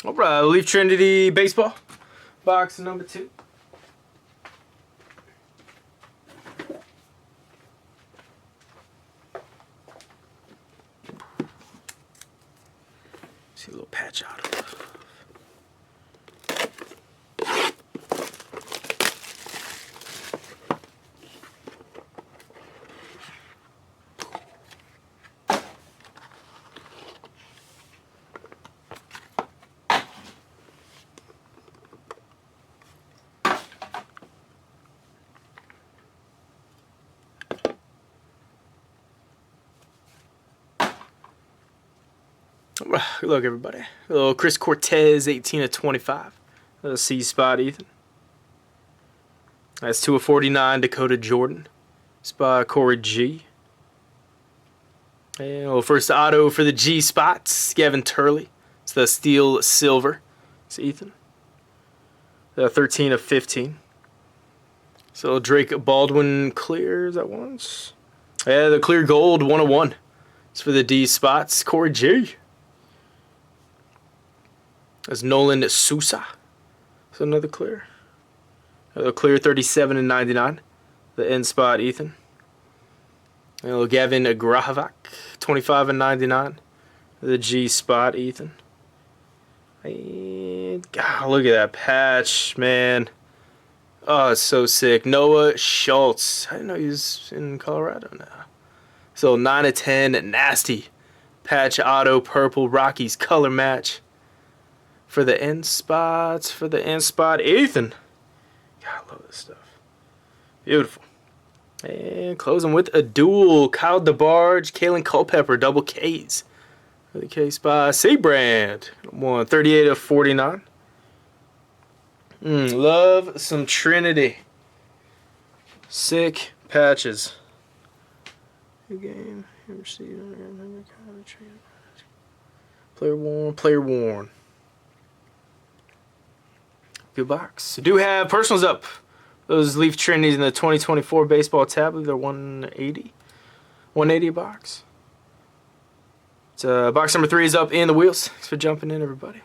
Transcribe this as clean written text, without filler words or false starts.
All right, Leaf Trinity baseball box number 2. See a little patch out of it. Good luck, everybody. A little Chris Cortez, 18/25. A C spot, Ethan. That's 2/49, Dakota Jordan. Spot, Corey G. And a little first auto for the G spots, Gavin Turley. It's the steel silver. It's Ethan. 13/15. So Drake Baldwin clears at once. Yeah, the clear gold, 101. It's for the D spots, Corey G. That's Nolan Sousa. So another clear. Another clear, 37/99. The N spot, Ethan. And a little Gavin Grahovac, 25/99. The G spot, Ethan. And God, look at that patch, man. Oh, it's so sick. Noah Schultz. I didn't know he was in Colorado now. So 9/10, nasty. Patch auto, purple, Rockies color match. For the end spots, Ethan. God, I love this stuff. Beautiful. And closing with a duel. Kyle DeBarge, Kalen Culpepper, double Ks. For the K spot, Seabrand. 38/49. Love some Trinity. Sick patches. Good game. Player worn. Good box. I do have personals up. Those Leaf Trinities in the 2024 baseball tablet. They're 180. 180 box. Box number 3 is up in the wheels. Thanks for jumping in, everybody.